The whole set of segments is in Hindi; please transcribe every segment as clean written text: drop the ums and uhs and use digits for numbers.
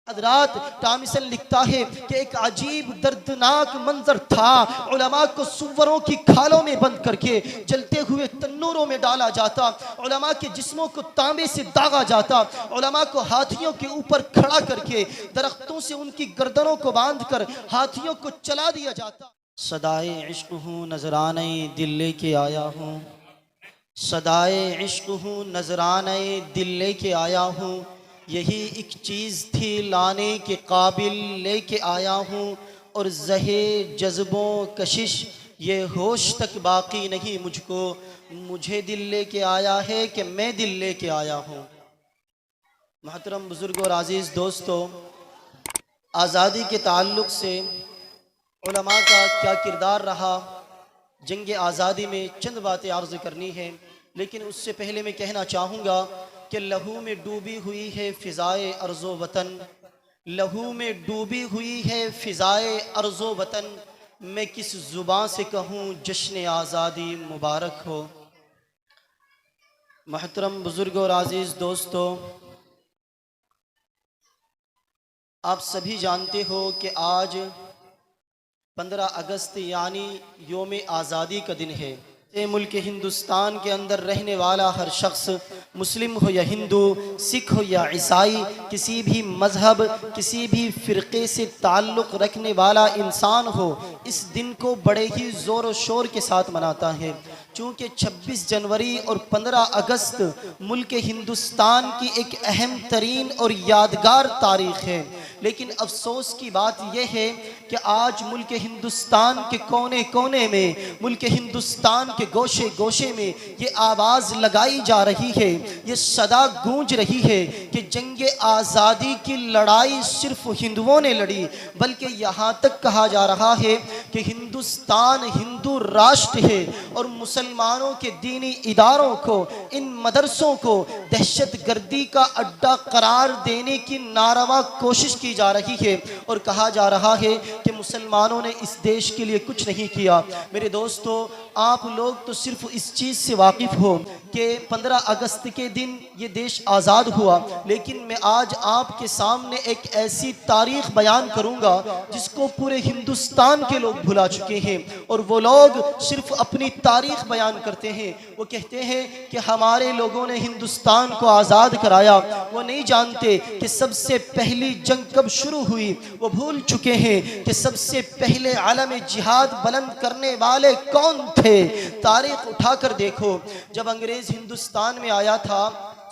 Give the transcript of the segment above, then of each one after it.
हजरात टामिसन लिखता है कि एक अजीब दर्दनाक मंजर था। उलमा को सुवरों की खालों में बंद करके जलते हुए तन्नूरों में डाला जाता, उलमा के जिस्मों को तांबे से दागा जाता, उलमा को हाथियों के ऊपर खड़ा करके दरख्तों से उनकी गर्दनों को बांधकर हाथियों को चला दिया जाता। सदाए इश्क हूँ नजराने दिल लेके आया हूँ, सदाए इश्क हूँ नजराने दिल लेके आया हूँ, यही एक चीज़ थी लाने के काबिल लेके आया हूँ, और ज़हे जज्बों कशिश ये होश तक बाकी नहीं मुझको, मुझे दिल लेके आया है कि मैं दिल लेके आया हूँ। मोहतरम बुज़ुर्ग और अज़ीज़ दोस्तों, आज़ादी के ताल्लुक़ से उलमा का क्या किरदार रहा, जंग आज़ादी में चंद बातें अर्ज़ करनी है, लेकिन उससे पहले मैं कहना चाहूँगा कि लहू में डूबी हुई है फ़िज़ाए अर्ज़ो वतन, लहू में डूबी हुई है फ़िज़ाए अर्ज़ो वतन, मैं किस ज़ुबान से कहूँ जश्न आज़ादी मुबारक हो। मोहतरम बुज़ुर्ग और अज़ीज़ दोस्तों, आप सभी जानते हो कि आज 15 अगस्त यानी योम आज़ादी का दिन है। मुल्क हिंदुस्तान के अंदर रहने वाला हर शख्स, मुस्लिम हो या हिंदू, सिख हो या ईसाई, किसी भी मज़हब, किसी भी फ़िरक़े से ताल्लुक़ रखने वाला इंसान हो, इस दिन को बड़े ही ज़ोर व शोर के साथ मनाता है। चूँकि 26 जनवरी और 15 अगस्त मुल्क हिंदुस्तान की एक अहम तरीन और यादगार तारीख़ है, लेकिन अफसोस की बात यह है कि आज मुल्क हिंदुस्तान के कोने कोने में, मुल्क हिंदुस्तान के गोशे गोशे में ये आवाज़ लगाई जा रही है, ये सदा गूंज रही है कि जंग आज़ादी की लड़ाई सिर्फ हिंदुओं ने लड़ी, बल्कि यहाँ तक कहा जा रहा है कि हिंदुस्तान हिंदू राष्ट्र है और मुसलमानों के दीनी इदारों को, इन मदरसों को दहशत गर्दी का अड्डा करार देने की नारवा कोशिश की जा रही है, और कहा जा रहा है कि मुसलमानों ने इस देश के लिए कुछ नहीं किया। मेरे दोस्तों, आप लोग तो सिर्फ इस चीज़ से वाकिफ़ हो कि 15 अगस्त के दिन ये देश आज़ाद हुआ, लेकिन मैं आज आपके सामने एक ऐसी तारीख़ बयान करूँगा जिसको पूरे हिंदुस्तान के लोग भुला चुके हैं, और वो लोग सिर्फ अपनी तारीख़ बयान करते हैं। वो कहते हैं कि हमारे लोगों ने हिंदुस्तान को आज़ाद कराया, वो नहीं जानते कि सबसे पहली जंग कब शुरू हुई, वो भूल चुके हैं कि सबसे पहले आलम जिहाद बुलंद करने वाले कौन थे। तारीख़ उठाकर देखो, जब अंग्रेज़ हिंदुस्तान में आया था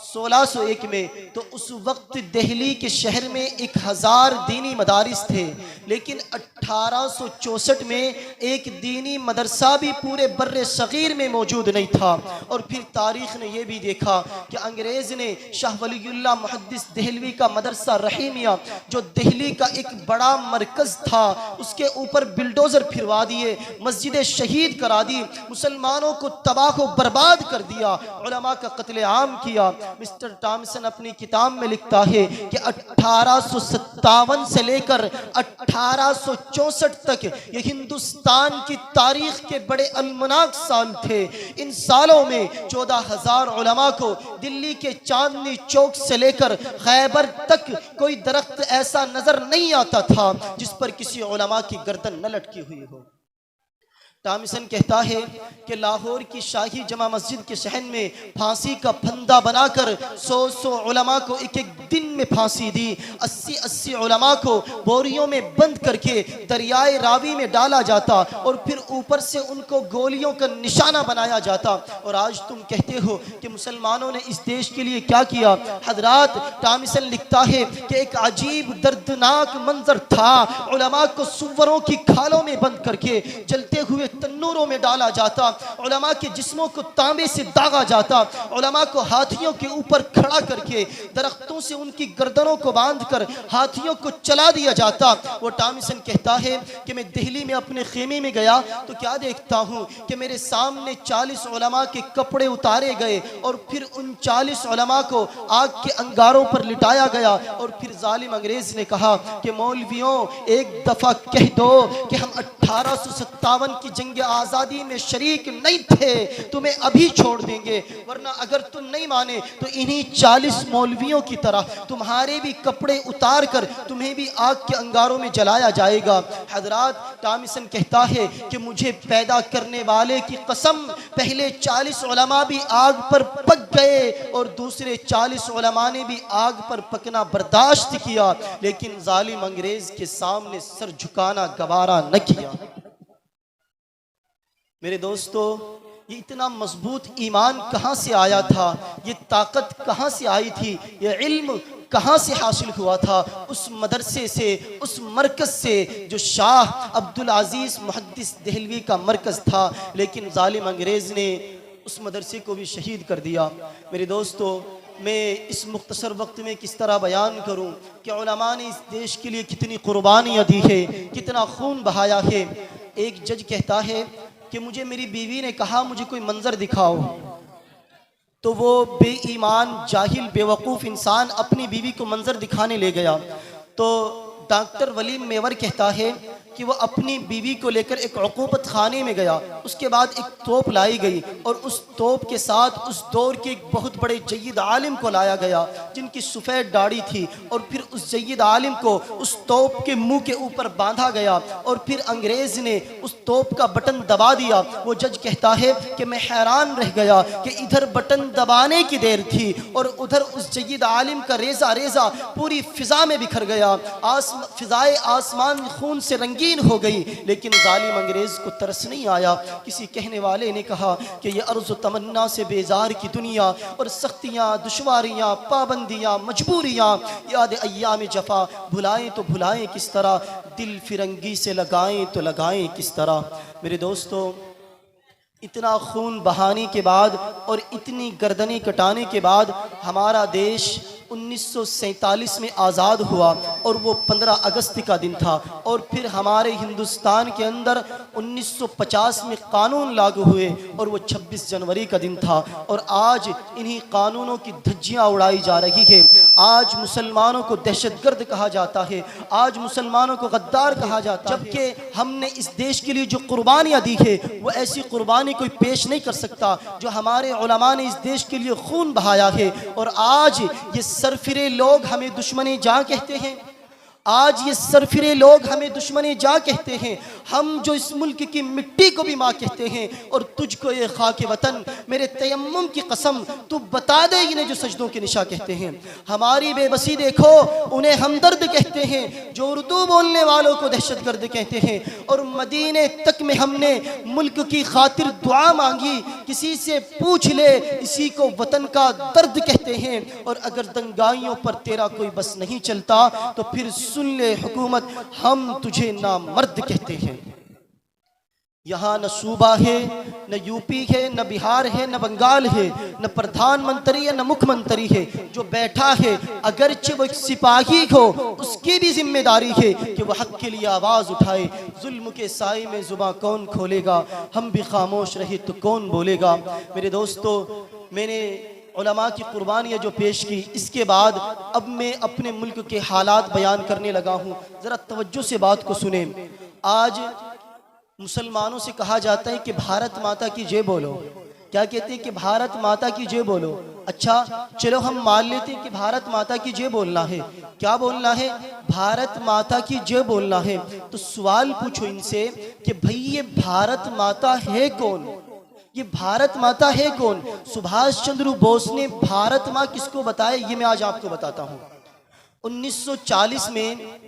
1601 में, तो उस वक्त दिल्ली के शहर में 1000 दीनी मदारिस थे, लेकिन 1864 में एक दीनी मदरसा भी पूरे बर्रे सगीर में मौजूद नहीं था। और फिर तारीख़ ने यह भी देखा कि अंग्रेज़ ने शाह वलीउल्लाह मुहद्दिस देहलवी का मदरसा रहीमिया, जो दिल्ली का एक बड़ा मरकज़ था, उसके ऊपर बिल्डोज़र फिरवा दिए, मस्जिद शहीद करा दी, मुसलमानों को तबाह व बर्बाद कर दिया, उलमा का कत्लेआम किया। मिस्टर टॉमसन अपनी किताब में लिखता है कि 1857 से लेकर 1864 तक ये हिंदुस्तान की तारीख के बड़े अलमनाक साल थे। इन सालों में 14,000 उलमा को दिल्ली के चांदनी चौक से लेकर खैबर तक कोई दरख्त ऐसा नजर नहीं आता था जिस पर किसी उलमा की गर्दन न लटकी हुई हो। टॉमसन कहता है कि लाहौर की शाही जमा मस्जिद के सहन में फांसी का फंदा बनाकर 100 उलमा को एक एक दिन में फांसी दी। 80 उलमा को बोरियों में बंद करके दरियाए रावी में डाला जाता और फिर ऊपर से उनको गोलियों का निशाना बनाया जाता। और आज तुम कहते हो कि मुसलमानों ने इस देश के लिए क्या किया। हजरात, टॉमसन लिखता है कि एक अजीब दर्दनाक मंजर था। उलमा को सुवरों की खालों में बंद करके जलते हुए तन्नूरों में डाला जाता, उलमा के जिस्मों को तांबे से दागा जाता, उलमा को हाथियों के ऊपर खड़ा करके दरख्तों से उनकी गर्दनों को बांधकर हाथियों को चला दिया जाता। वो टॉमसन कहता है कि मैं दिल्ली में अपने खेमे में गया तो क्या देखता हूँ कि मेरे सामने 40 उलमा के कपड़े उतारे गए और फिर उन 40 उलमा को आग के अंगारों पर लिटाया गया। और फिर जालिम अंग्रेज ने कहा कि मौलवियों, एक दफ़ा कह दो कि हम 1857 की जंग आज़ादी में शरीक नहीं थे तुम्हें अभी छोड़ देंगे, वरना अगर तुम नहीं माने तो इन्हीं 40 मौलवियों की तरह तुम्हारे भी कपड़े उतार कर तुम्हें भी आग के अंगारों में जलाया जाएगा। हजरात, टॉमसन कहता है कि मुझे पैदा करने वाले की कसम, पहले 40 उलमा भी आग पर पक गए और दूसरे 40 उलमा ने भी आग पर पकना बर्दाश्त किया, लेकिन जालिम अंग्रेज के सामने सर झुकाना गवारा न किया। मेरे दोस्तों, ये इतना मजबूत ईमान कहाँ से आया था, ये ताकत कहाँ से आई थी, ये इल्म कहाँ से हासिल हुआ था? उस मदरसे से, उस मरकज़ से जो शाह अब्दुल अजीज़ मुहद्दिस देहलवी का मरकज़ था, लेकिन जालिम अंग्रेज़ ने उस मदरसे को भी शहीद कर दिया। मेरे दोस्तों, मैं इस मुख्तसर वक्त में किस तरह बयान करूं कि उलमा ने इस देश के लिए कितनी कुर्बानियाँ दी है, कितना खून बहाया है। एक जज कहता है कि मुझे मेरी बीवी ने कहा मुझे कोई मंजर दिखाओ, तो वो बेईमान जाहिल बेवकूफ़ इंसान अपनी बीवी को मंजर दिखाने ले गया। तो डॉक्टर वलीम मेवर कहता है कि वो अपनी बीवी को लेकर एक उक़ूबत खाने में गया। उसके बाद एक तोप लाई गई और उस तोप के साथ उस दौर के एक बहुत बड़े जय्यद आलिम को लाया गया जिनकी सफ़ेद दाढ़ी थी, और फिर उस जय्यद आलिम को उस तोप के मुंह के ऊपर बांधा गया और फिर अंग्रेज़ ने उस तोप का बटन दबा दिया। वो जज कहता है कि मैं हैरान रह गया कि इधर बटन दबाने की देर थी और उधर उस जय्यद आलिम का रेज़ा रेज़ा पूरी फ़िज़ा में बिखर गया, फ़िज़ाए आसमान खून से रंगी हो गई, लेकिन जालिम अंग्रेज को तरस नहीं आया। किसी कहने वाले ने कहा कि ये अर्ज़ तमन्ना से बेजार की दुनिया और सख्तियाँ, दुश्वारियाँ, पाबंदियाँ, मजबूरियाँ, याद अय्याम जफ़ा, भुलाएं तो भुलाएं किस तरह, दिल फिरंगी से लगाएं तो लगाएं किस तरह। मेरे दोस्तों, इतना खून बहाने के बाद और इतनी गर्दनें कटाने के बाद हमारा देश 1947 में आज़ाद हुआ और वो 15 अगस्त का दिन था, और फिर हमारे हिंदुस्तान के अंदर 1950 में कानून लागू हुए और वो 26 जनवरी का दिन था। और आज इन्हीं कानूनों की धज्जियाँ उड़ाई जा रही है। आज मुसलमानों को दहशतगर्द कहा जाता है, आज मुसलमानों को गद्दार कहा जाता है, जबकि हमने इस देश के लिए जो कुर्बानियाँ दी है वो ऐसी कुर्बानी कोई पेश नहीं कर सकता जो हमारे उलमा ने इस देश के लिए खून बहाया है। और आज ये सरफिरे लोग हमें दुश्मन जां कहते हैं, आज ये सरफिरे लोग हमें दुश्मन जां कहते हैं, हम जो इस मुल्क की मिट्टी को भी माँ कहते हैं, और तुझको ये खाके वतन मेरे तयम्मुम की कसम तू बता दे इन्हें जो सजदों के निशा कहते हैं। हमारी बेबसी देखो, उन्हें हमदर्द कहते हैं, जो उर्दू बोलने वालों को दहशतगर्द कहते हैं। और मदीने तक में हमने मुल्क की खातिर दुआ मांगी, किसी से पूछ ले, इसी को वतन का दर्द कहते हैं। और अगर दंगाइयों पर तेरा कोई बस नहीं चलता तो फिर सुन ले हुकूमत, हम तुझे नामर्द कहते हैं। यहाँ न सूबा है, न यूपी है, न बिहार है, न बंगाल है, न प्रधानमंत्री है, न मुख्यमंत्री है। जो बैठा है अगरचे वो एक सिपाही हो, उसकी भी जिम्मेदारी है कि वह हक के लिए आवाज़ उठाए। जुल्म के साए में जुबां कौन खोलेगा, हम भी खामोश रहे तो कौन बोलेगा। मेरे दोस्तों, मैंने उलमा की कुर्बानियाँ जो पेश की, इसके बाद अब मैं अपने मुल्क के हालात बयान करने लगा हूँ। ज़रा तवज्जो से बात को सुने। आज मुसलमानों से कहा जाता है कि भारत माता की जय बोलो। क्या कहते हैं कि भारत माता की जय बोलो। अच्छा, चलो हम मान लेते हैं कि भारत माता की जय बोलना है। क्या बोलना है? भारत माता की जय बोलना है। तो सवाल पूछो इनसे कि भाई ये भारत माता है कौन, ये भारत माता है कौन? सुभाष चंद्र बोस ने भारत माँ किसको बताया, ये मैं आज आपको बताता हूँ। 1940 में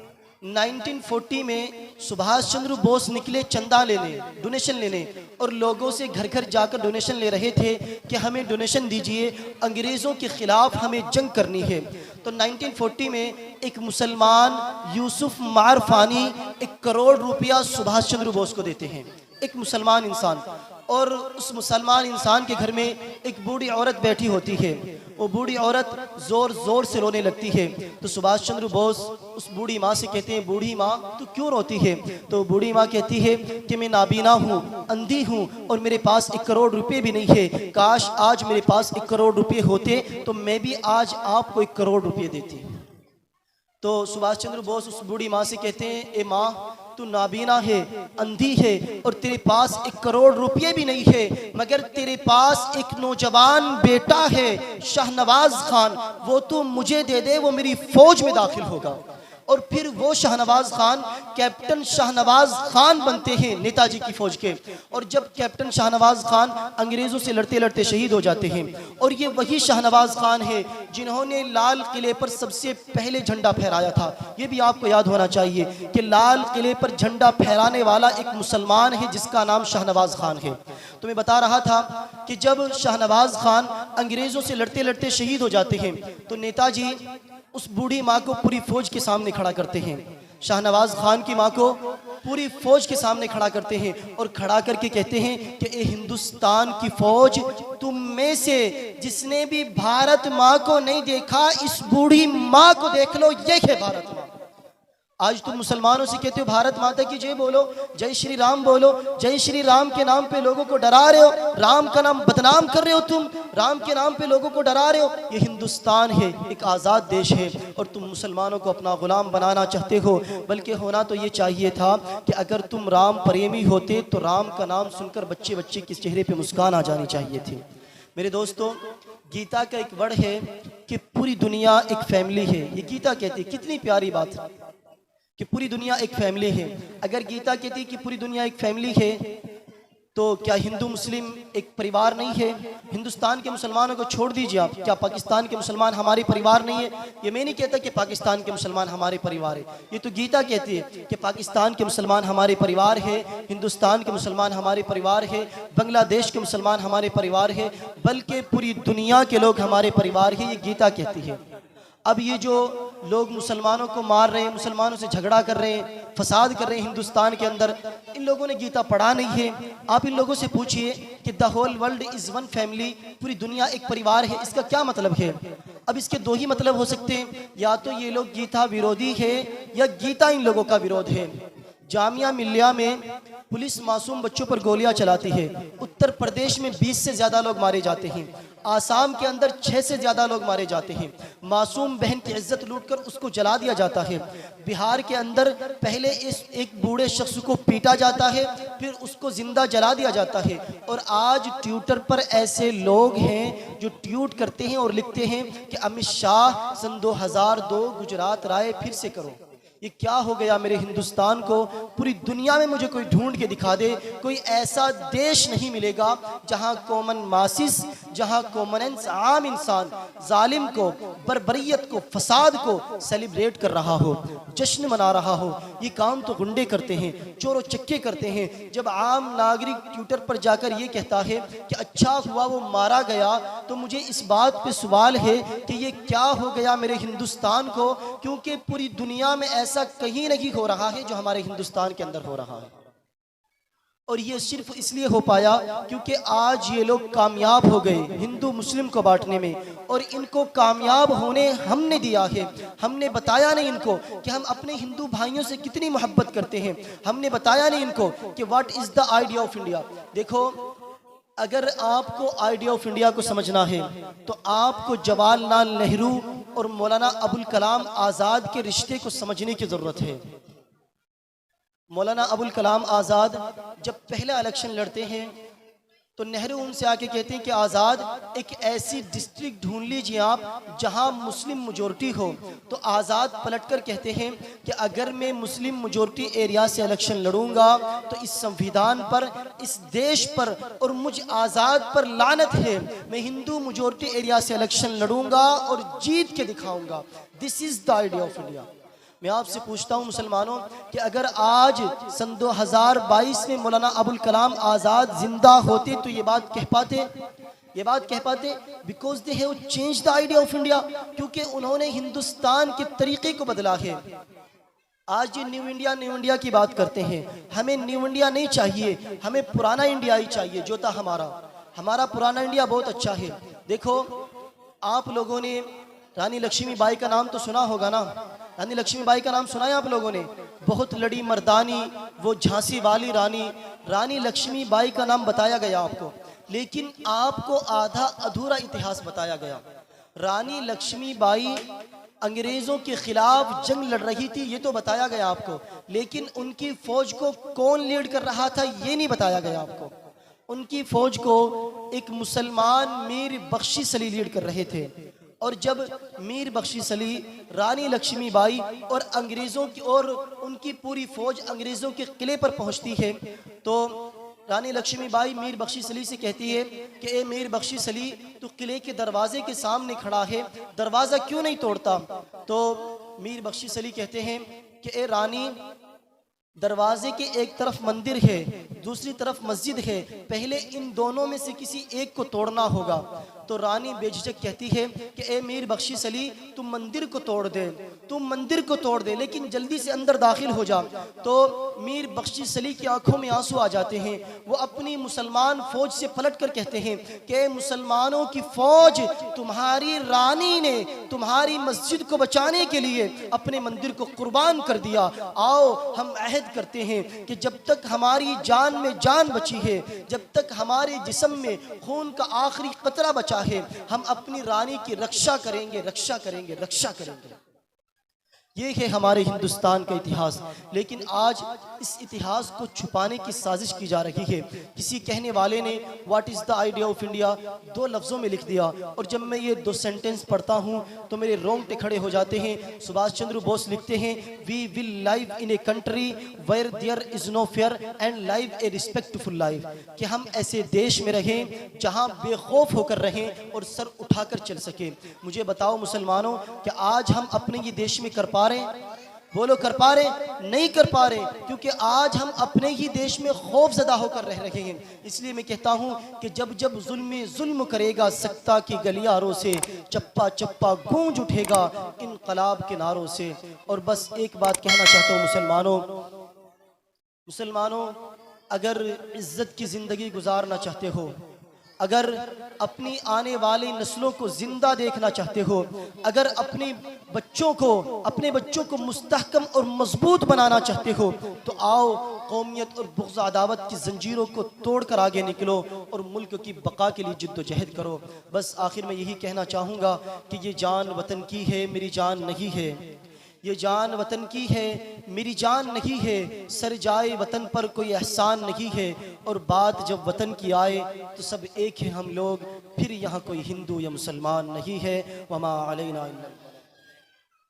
1940 में सुभाष चंद्र बोस निकले चंदा लेने, डोनेशन लेने, और लोगों से घर घर जाकर डोनेशन ले रहे थे कि हमें डोनेशन दीजिए, अंग्रेज़ों के ख़िलाफ़ हमें जंग करनी है। तो 1940 में एक मुसलमान यूसुफ मारफानी 1 करोड़ रुपया सुभाष चंद्र बोस को देते हैं, एक मुसलमान इंसान। और उस मुसलमान इंसान के घर में एक बूढ़ी औरत बैठी होती है। वो बूढ़ी औरत ज़ोर ज़ोर से रोने लगती है। तो सुभाष चंद्र बोस उस बूढ़ी माँ से कहते हैं, बूढ़ी माँ तू क्यों रोती है? तो बूढ़ी माँ कहती है कि मैं नाबीना हूँ, अंधी हूँ, और मेरे पास 1 करोड़ रुपये भी नहीं है। काश आज मेरे पास 1 करोड़ रुपये होते तो मैं भी आज आपको 1 करोड़ रुपये देती। तो सुभाष चंद्र बोस उस बूढ़ी माँ से कहते हैं, ए माँ, तू नाबीना है, अंधी है और तेरे पास 1 करोड़ रुपये भी नहीं है, मगर तेरे पास एक नौजवान बेटा है शाहनवाज खान, वो तू मुझे दे दे, वो मेरी फौज में दाखिल होगा। और फिर वो शाहनवाज खान कैप्टन शाहनवाज खान बनते हैं नेताजी की फौज के। और जब कैप्टन शाहनवाज खान अंग्रेजों से लड़ते लड़ते शहीद हो जाते हैं, और ये वही शाहनवाज खान है जिन्होंने लाल किले पर सबसे पहले झंडा फहराया था। ये भी आपको याद होना चाहिए कि लाल किले पर झंडा फहराने वाला एक मुसलमान है जिसका नाम शाहनवाज खान है। तो मैं बता रहा था कि जब शाहनवाज खान अंग्रेजों से लड़ते लड़ते शहीद हो जाते हैं तो नेताजी उस बूढ़ी माँ को पूरी फौज के सामने खड़ा करते हैं। शाहनवाज खान की माँ को पूरी फौज के सामने खड़ा करते हैं और खड़ा करके कहते हैं कि ए हिंदुस्तान की फौज, तुम में से जिसने भी भारत माँ को नहीं देखा, इस बूढ़ी माँ को देख लो, ये है भारत माँ। आज तुम मुसलमानों से कहते हो भारत माता की जय बोलो, जय श्री राम बोलो, जय श्री राम के नाम पे लोगों को डरा रहे हो, राम का नाम बदनाम कर रहे हो, तुम राम के नाम पे लोगों को डरा रहे हो। ये हिंदुस्तान है, एक आज़ाद देश है, और तुम मुसलमानों को अपना गुलाम बनाना चाहते हो। बल्कि होना तो ये चाहिए था कि अगर तुम राम प्रेमी होते तो राम का नाम सुनकर बच्चे बच्चे के चेहरे पर मुस्कान आ जानी चाहिए थी। मेरे दोस्तों, गीता का एक वर्ड है कि पूरी दुनिया एक फैमिली है। ये गीता कहती है, कितनी प्यारी बात है कि पूरी दुनिया एक फैमिली है। अगर गीता कहती है कि पूरी दुनिया एक फैमिली है, तो क्या हिंदू मुस्लिम एक परिवार नहीं है? हिंदुस्तान के मुसलमानों को छोड़ दीजिए आप, क्या पाकिस्तान के मुसलमान हमारे परिवार नहीं है? ये मैं नहीं कहता कि पाकिस्तान के मुसलमान हमारे परिवार है, ये तो गीता कहती है कि पाकिस्तान के मुसलमान हमारे परिवार है, हिंदुस्तान के मुसलमान हमारे परिवार है, बांग्लादेश के मुसलमान हमारे परिवार है, बल्कि पूरी दुनिया के लोग हमारे परिवार है, ये गीता कहती है। अब ये जो लोग मुसलमानों को मार रहे हैं, मुसलमानों से झगड़ा कर रहे हैं, फसाद कर रहे हैं हिंदुस्तान के अंदर, इन लोगों ने गीता पढ़ा नहीं है। आप इन लोगों से पूछिए कि the whole world is one family, पूरी दुनिया एक परिवार है, इसका क्या मतलब है? अब इसके 2 ही मतलब हो सकते हैं, या तो ये लोग गीता विरोधी है या गीता इन लोगों का विरोध है। जामिया मिल्लिया में पुलिस मासूम बच्चों पर गोलियां चलाती है। उत्तर प्रदेश में 20 से ज़्यादा लोग मारे जाते हैं। आसाम के अंदर 6 से ज़्यादा लोग मारे जाते हैं। मासूम बहन की इज्जत लूटकर उसको जला दिया जाता है। बिहार के अंदर पहले इस एक बूढ़े शख्स को पीटा जाता है, फिर उसको जिंदा जला दिया जाता है। और आज ट्विटर पर ऐसे लोग हैं जो ट्वीट करते हैं और लिखते हैं कि अमित शाह सन 2002 गुजरात राय फिर से करो। ये क्या हो गया मेरे हिंदुस्तान को? पूरी दुनिया में मुझे कोई ढूंढ के दिखा दे, कोई ऐसा देश नहीं मिलेगा जहां कॉमन मासिस, जहां कॉमनेंस आम इंसान जालिम को, बर्बरियत को, फसाद को सेलिब्रेट कर रहा हो, जश्न मना रहा हो। ये काम तो गुंडे करते हैं, चोरों चक्के करते हैं। जब आम नागरिक ट्विटर पर जाकर ये कहता है कि अच्छा हुआ वो मारा गया, तो मुझे इस बात पे सवाल है कि ये क्या हो गया मेरे हिंदुस्तान को? क्योंकि पूरी दुनिया में ऐसा कहीं नहीं हो रहा है जो हमारे हिंदुस्तान के अंदर हो रहा है। और ये सिर्फ इसलिए हो पाया क्योंकि आज ये लोग कामयाब हो गए हिंदू मुस्लिम को बांटने में, और इनको कामयाब होने हमने दिया है। हमने बताया नहीं इनको कि हम अपने हिंदू भाइयों से कितनी मोहब्बत करते हैं। हमने बताया नहीं इनको कि what is the idea of India. देखो, अगर आपको आइडिया ऑफ इंडिया को समझना है तो आपको जवाहरलाल नेहरू और मौलाना अबुल कलाम आज़ाद के रिश्ते को समझने की ज़रूरत है। मौलाना अबुल कलाम आज़ाद जब पहला इलेक्शन लड़ते हैं तो नेहरू उनसे आके कहते हैं कि आज़ाद एक ऐसी डिस्ट्रिक्ट ढूंढ लीजिए आप जहां मुस्लिम मेजॉरिटी हो। तो आज़ाद पलटकर कहते हैं कि अगर मैं मुस्लिम मेजॉरिटी एरिया से इलेक्शन लड़ूंगा तो इस संविधान पर, इस देश पर और मुझ आज़ाद पर लानत है। मैं हिंदू मेजॉरिटी एरिया से इलेक्शन लड़ूंगा और जीत के दिखाऊंगा। This is the idea of India. मैं आपसे पूछता हूं मुसलमानों कि अगर आज सन 2022 में मौलाना अबुल कलाम आज़ाद जिंदा होते तो ये बात कह पाते? Because they have change the idea of India, क्योंकि उन्होंने हिंदुस्तान के तरीके को बदला है। आज ये न्यू इंडिया की बात करते हैं। हमें न्यू इंडिया नहीं चाहिए, हमें पुराना इंडिया ही चाहिए जो था हमारा पुराना इंडिया बहुत अच्छा है। देखो, आप लोगों ने रानी लक्ष्मीबाई का नाम तो सुना होगा ना? रानी लक्ष्मीबाई का नाम सुना है आप लोगों ने? बहुत लड़ी मर्दानी, वो झांसी वाली रानी लक्ष्मीबाई का नाम बताया गया आपको, लेकिन आपको आधा अधूरा इतिहास बताया गया। रानी लक्ष्मीबाई अंग्रेज़ों के ख़िलाफ़ जंग लड़ रही थी, ये तो बताया गया आपको, लेकिन उनकी फ़ौज को कौन लीड कर रहा था ये नहीं बताया गया आपको। उनकी फ़ौज को एक मुसलमान मीर बख्शी सली लीड कर रहे थे। और जब मीर बख्शी सली, रानी लक्ष्मीबाई और अंग्रेज़ों की और उनकी पूरी फ़ौज अंग्रेज़ों के किले पर पहुंचती है, तो रानी लक्ष्मीबाई मीर बख्शी सली से कहती है कि ए मीर बख्शी सली, तू किले के दरवाजे के सामने खड़ा है, दरवाज़ा क्यों नहीं तोड़ता? तो मीर बख्शी सली कहते हैं कि ए रानी, दरवाजे के एक तरफ मंदिर है, दूसरी तरफ मस्जिद है, पहले इन दोनों में से किसी एक को तोड़ना होगा। तो रानी बेझिझक कहती है कि ए मीर बख्शी सली, तुम मंदिर को तोड़ दे, तुम मंदिर को तोड़ दे, लेकिन जल्दी से अंदर दाखिल हो जा। तो मीर बख्शी सली की आंखों में आंसू आ जाते हैं। वो अपनी मुसलमान फौज से पलट कर कहते हैं कि मुसलमानों की फौज, तुम्हारी रानी ने तुम्हारी मस्जिद को बचाने के लिए अपने मंदिर को कुर्बान कर दिया। आओ हम अहद करते हैं कि जब तक हमारी जान में जान बची है, जब तक हमारे जिस्म में खून का आखिरी कतरा बचा है, हम अपनी रानी की रक्षा करेंगे, रक्षा करेंगे, रक्षा करेंगे। ये है हमारे हिंदुस्तान का इतिहास। लेकिन आज इस इतिहास को छुपाने की साजिश की जा रही है। किसी कहने वाले ने what is the idea of India 2 लफ्ज़ों में लिख दिया, और जब मैं ये 2 सेंटेंस पढ़ता हूँ तो मेरे रोंगटे खड़े हो जाते हैं। सुभाष चंद्र बोस लिखते हैं, we will live in a country where there is no fear and live a respectful life, कि हम ऐसे देश में रहें जहाँ बेखौफ होकर रहें और सर उठाकर चल सकें। मुझे बताओ मुसलमानों, कि आज हम अपने ये देश में कर पा रहे? बोलो, कर पा रहे? नहीं कर पा रहे, क्योंकि आज हम अपने ही देश में खौफजदा होकर रह रहे हैं। इसलिए मैं कहता हूं कि जब जब जुल्म करेगा सत्ता की गलियारों से, चप्पा चप्पा गूंज उठेगा इनकलाब के नारों से। और बस एक बात कहना चाहता हूं मुसलमानों, अगर इज्जत की जिंदगी गुजारना चाहते हो, अगर अपनी आने वाली नस्लों को जिंदा देखना चाहते हो, अगर अपने बच्चों को मुस्तहकम और मजबूत बनाना चाहते हो, तो आओ कौमियत और बुग़्ज़ अदावत की जंजीरों को तोड़कर आगे निकलो और मुल्क की बका के लिए जिद्दोजहद करो। बस आखिर में यही कहना चाहूँगा कि ये जान वतन की है, मेरी जान नहीं है। ये जान वतन की है, मेरी जान नहीं है। सर जाए वतन पर कोई एहसान नहीं है, और बात जब वतन की आए तो सब एक है हम लोग, फिर यहाँ कोई हिंदू या मुसलमान नहीं है। वमा अलैना इल्ला